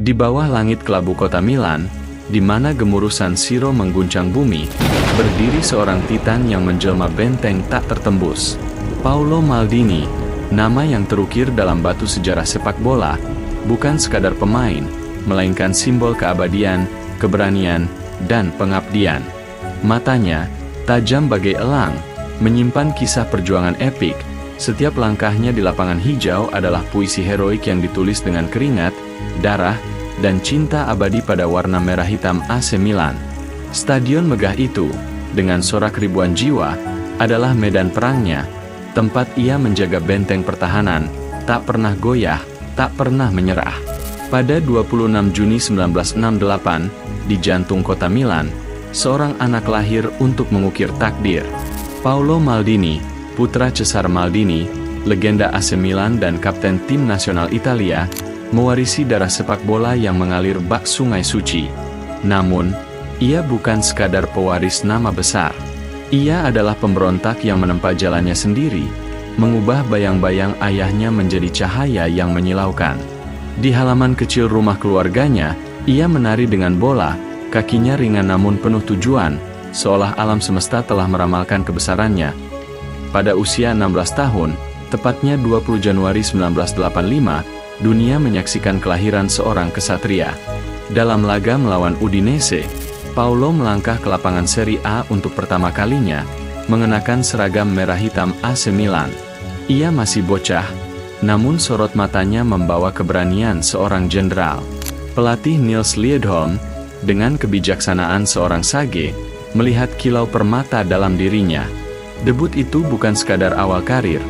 Di bawah langit kelabu kota Milan, di mana gemuruh San Siro mengguncang bumi, berdiri seorang titan yang menjelma benteng tak tertembus. Paolo Maldini, nama yang terukir dalam batu sejarah sepak bola, bukan sekadar pemain, melainkan simbol keabadian, keberanian, dan pengabdian. Matanya, tajam bagai elang, menyimpan kisah perjuangan epik. Setiap langkahnya di lapangan hijau adalah puisi heroik yang ditulis dengan keringat, darah, dan cinta abadi pada warna merah hitam AC Milan. Stadion megah itu, dengan sorak ribuan jiwa, adalah medan perangnya, tempat ia menjaga benteng pertahanan, tak pernah goyah, tak pernah menyerah. Pada 26 Juni 1968, di jantung kota Milan, seorang anak lahir untuk mengukir takdir. Paolo Maldini, putra Cesare Maldini, legenda AC Milan dan kapten tim nasional Italia, mewarisi darah sepak bola yang mengalir bak sungai suci. Namun, ia bukan sekadar pewaris nama besar. Ia adalah pemberontak yang menempa jalannya sendiri, mengubah bayang-bayang ayahnya menjadi cahaya yang menyilaukan. Di halaman kecil rumah keluarganya, ia menari dengan bola, kakinya ringan namun penuh tujuan, seolah alam semesta telah meramalkan kebesarannya. Pada usia 16 tahun, tepatnya 20 Januari 1985, dunia menyaksikan kelahiran seorang kesatria. Dalam laga melawan Udinese, Paolo melangkah ke lapangan Serie A untuk pertama kalinya, mengenakan seragam merah hitam AC Milan. Ia masih bocah, namun sorot matanya membawa keberanian seorang jenderal. Pelatih Nils Liedholm, dengan kebijaksanaan seorang sage, melihat kilau permata dalam dirinya. Debut itu bukan sekadar awal karir.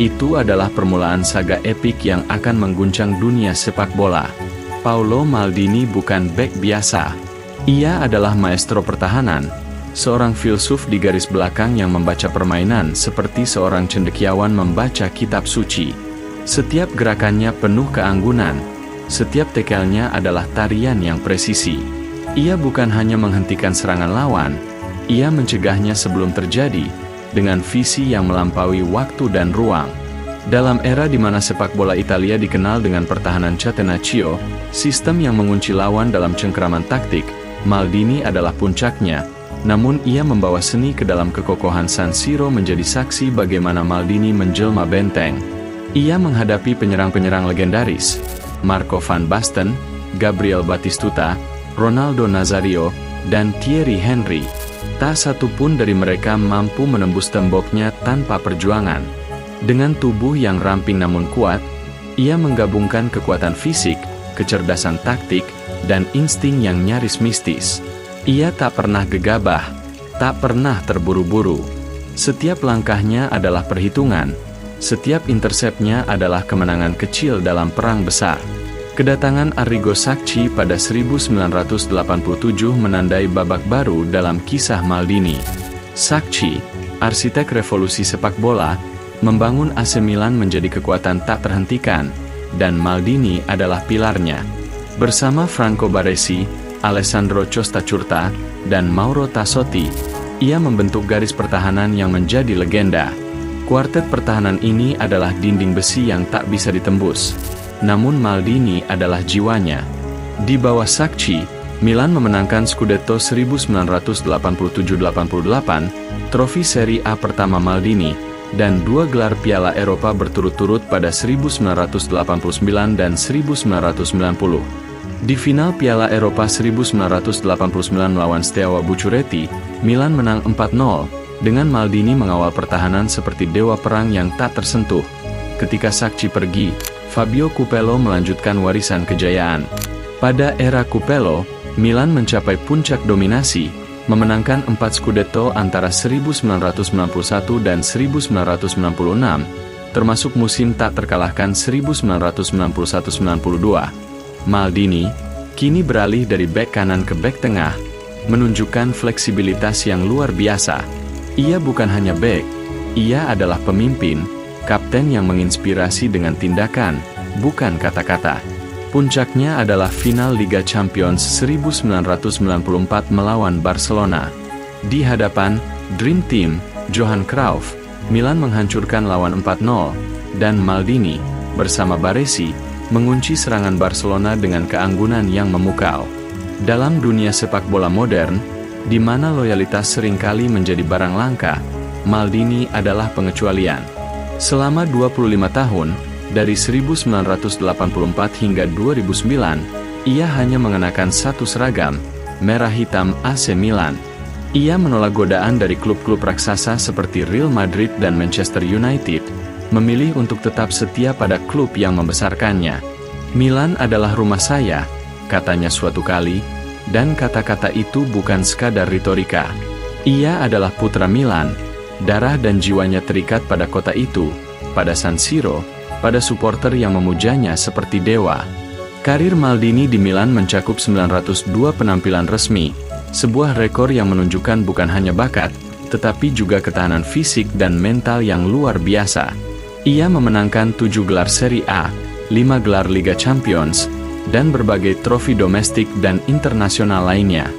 Itu adalah permulaan saga epik yang akan mengguncang dunia sepak bola. Paolo Maldini bukan bek biasa. Ia adalah maestro pertahanan, seorang filsuf di garis belakang yang membaca permainan seperti seorang cendekiawan membaca kitab suci. Setiap gerakannya penuh keanggunan, setiap tekelnya adalah tarian yang presisi. Ia bukan hanya menghentikan serangan lawan, ia mencegahnya sebelum terjadi, dengan visi yang melampaui waktu dan ruang. Dalam era di mana sepak bola Italia dikenal dengan pertahanan catenaccio, sistem yang mengunci lawan dalam cengkeraman taktik, Maldini adalah puncaknya, namun ia membawa seni ke dalam kekokohan San Siro menjadi saksi bagaimana Maldini menjelma benteng. Ia menghadapi penyerang-penyerang legendaris, Marco van Basten, Gabriel Batistuta, Ronaldo Nazario, dan Thierry Henry. Tak satu pun dari mereka mampu menembus temboknya tanpa perjuangan. Dengan tubuh yang ramping namun kuat, ia menggabungkan kekuatan fisik, kecerdasan taktik, dan insting yang nyaris mistis. Ia tak pernah gegabah, tak pernah terburu-buru. Setiap langkahnya adalah perhitungan, setiap intersepnya adalah kemenangan kecil dalam perang besar. Kedatangan Arrigo Sacchi pada 1987 menandai babak baru dalam kisah Maldini. Sacchi, arsitek revolusi sepak bola, membangun AC Milan menjadi kekuatan tak terhentikan, dan Maldini adalah pilarnya. Bersama Franco Baresi, Alessandro Costacurta, dan Mauro Tassotti, ia membentuk garis pertahanan yang menjadi legenda. Kuartet pertahanan ini adalah dinding besi yang tak bisa ditembus. Namun Maldini adalah jiwanya. Di bawah Sacchi, Milan memenangkan Scudetto 1987-88, trofi Serie A pertama Maldini, dan 2 gelar Piala Eropa berturut-turut pada 1989 dan 1990. Di final Piala Eropa 1989 melawan Steaua Bucuresti, Milan menang 4-0, dengan Maldini mengawal pertahanan seperti dewa perang yang tak tersentuh. Ketika Sacchi pergi, Fabio Capello melanjutkan warisan kejayaan. Pada era Capello, Milan mencapai puncak dominasi, memenangkan 4 Scudetto antara 1991 dan 1996, termasuk musim tak terkalahkan 1991-92. Maldini, kini beralih dari bek kanan ke bek tengah, menunjukkan fleksibilitas yang luar biasa. Ia bukan hanya bek, ia adalah pemimpin, kapten yang menginspirasi dengan tindakan, bukan kata-kata. Puncaknya adalah final Liga Champions 1994 melawan Barcelona. Di hadapan Dream Team, Johan Cruyff, Milan menghancurkan lawan 4-0, dan Maldini, bersama Baresi, mengunci serangan Barcelona dengan keanggunan yang memukau. Dalam dunia sepak bola modern, di mana loyalitas seringkali menjadi barang langka, Maldini adalah pengecualian. Selama 25 tahun, dari 1984 hingga 2009, ia hanya mengenakan satu seragam, merah hitam AC Milan. Ia menolak godaan dari klub-klub raksasa seperti Real Madrid dan Manchester United, memilih untuk tetap setia pada klub yang membesarkannya. Milan adalah rumah saya, katanya suatu kali, dan kata-kata itu bukan sekadar retorika. Ia adalah putra Milan, darah dan jiwanya terikat pada kota itu, pada San Siro, pada supporter yang memujanya seperti dewa. Karir Maldini di Milan mencakup 902 penampilan resmi, sebuah rekor yang menunjukkan bukan hanya bakat, tetapi juga ketahanan fisik dan mental yang luar biasa. Ia memenangkan 7 gelar Serie A, 5 gelar Liga Champions, dan berbagai trofi domestik dan internasional lainnya.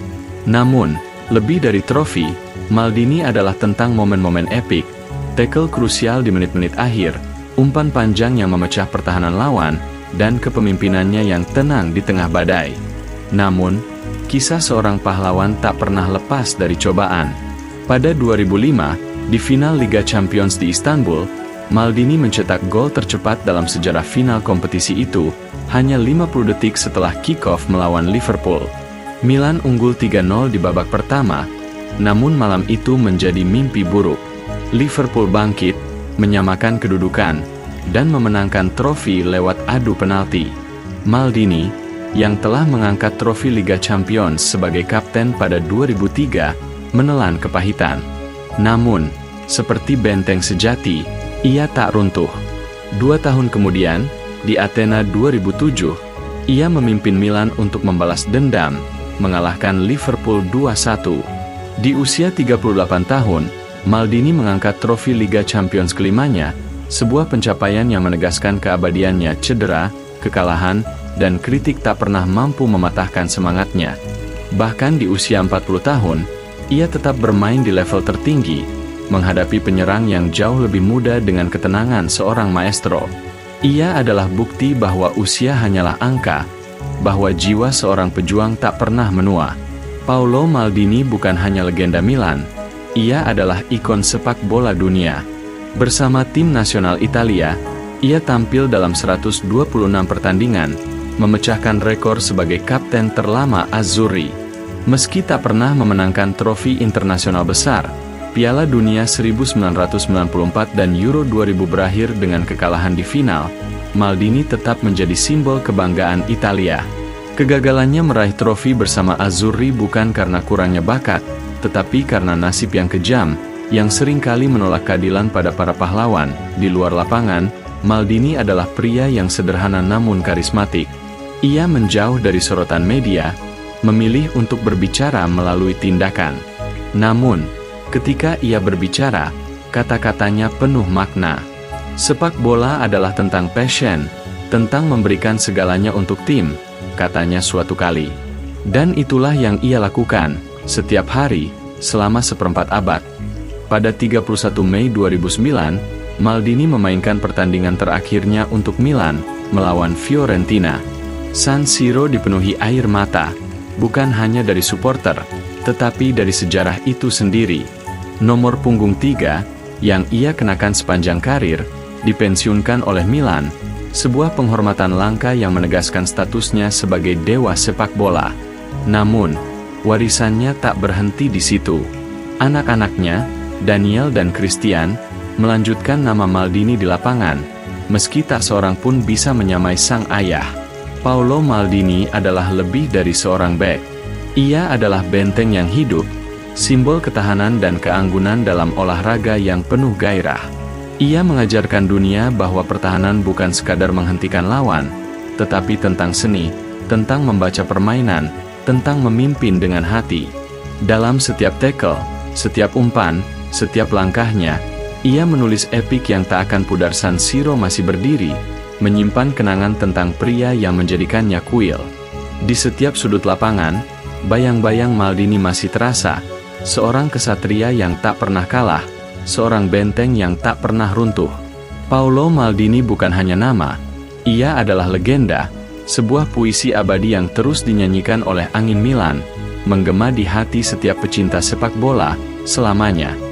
Namun, lebih dari trofi, Maldini adalah tentang momen-momen epik, tackle krusial di menit-menit akhir, umpan panjang yang memecah pertahanan lawan, dan kepemimpinannya yang tenang di tengah badai. Namun, kisah seorang pahlawan tak pernah lepas dari cobaan. Pada 2005, di final Liga Champions di Istanbul, Maldini mencetak gol tercepat dalam sejarah final kompetisi itu, hanya 50 detik setelah kick-off melawan Liverpool. Milan unggul 3-0 di babak pertama, namun malam itu menjadi mimpi buruk. Liverpool bangkit, menyamakan kedudukan, dan memenangkan trofi lewat adu penalti. Maldini, yang telah mengangkat trofi Liga Champions sebagai kapten pada 2003, menelan kepahitan. Namun, seperti benteng sejati, ia tak runtuh. 2 tahun kemudian, di Athena 2007, ia memimpin Milan untuk membalas dendam, mengalahkan Liverpool 2-1. Di usia 38 tahun, Maldini mengangkat trofi Liga Champions kelimanya, sebuah pencapaian yang menegaskan keabadiannya cedera, kekalahan, dan kritik tak pernah mampu mematahkan semangatnya. Bahkan di usia 40 tahun, ia tetap bermain di level tertinggi, menghadapi penyerang yang jauh lebih muda dengan ketenangan seorang maestro. Ia adalah bukti bahwa usia hanyalah angka, bahwa jiwa seorang pejuang tak pernah menua. Paolo Maldini bukan hanya legenda Milan, ia adalah ikon sepak bola dunia. Bersama tim nasional Italia, ia tampil dalam 126 pertandingan, memecahkan rekor sebagai kapten terlama Azzurri. Meski tak pernah memenangkan trofi internasional besar, Piala Dunia 1994 dan Euro 2000 berakhir dengan kekalahan di final, Maldini tetap menjadi simbol kebanggaan Italia. Kegagalannya meraih trofi bersama Azzurri bukan karena kurangnya bakat, tetapi karena nasib yang kejam, yang seringkali menolak keadilan pada para pahlawan. Di luar lapangan, Maldini adalah pria yang sederhana namun karismatik. Ia menjauh dari sorotan media, memilih untuk berbicara melalui tindakan. Namun, ketika ia berbicara, kata-katanya penuh makna. Sepak bola adalah tentang passion, tentang memberikan segalanya untuk tim, katanya suatu kali. Dan itulah yang ia lakukan, setiap hari, selama seperempat abad. Pada 31 Mei 2009, Maldini memainkan pertandingan terakhirnya untuk Milan, melawan Fiorentina. San Siro dipenuhi air mata, bukan hanya dari supporter, tetapi dari sejarah itu sendiri. Nomor punggung 3, yang ia kenakan sepanjang karir, dipensiunkan oleh Milan, sebuah penghormatan langka yang menegaskan statusnya sebagai dewa sepak bola. Namun, warisannya tak berhenti di situ. Anak-anaknya, Daniel dan Christian, melanjutkan nama Maldini di lapangan, meski tak seorang pun bisa menyamai sang ayah. Paolo Maldini adalah lebih dari seorang bek. Ia adalah benteng yang hidup, simbol ketahanan dan keanggunan dalam olahraga yang penuh gairah. Ia mengajarkan dunia bahwa pertahanan bukan sekadar menghentikan lawan, tetapi tentang seni, tentang membaca permainan, tentang memimpin dengan hati. Dalam setiap tackle, setiap umpan, setiap langkahnya, ia menulis epik yang tak akan pudar. San Siro masih berdiri, menyimpan kenangan tentang pria yang menjadikannya kuil. Di setiap sudut lapangan, bayang-bayang Maldini masih terasa, seorang kesatria yang tak pernah kalah, seorang benteng yang tak pernah runtuh. Paolo Maldini bukan hanya nama, Ia adalah legenda, sebuah puisi abadi yang terus dinyanyikan oleh angin Milan, menggema di hati setiap pecinta sepak bola selamanya.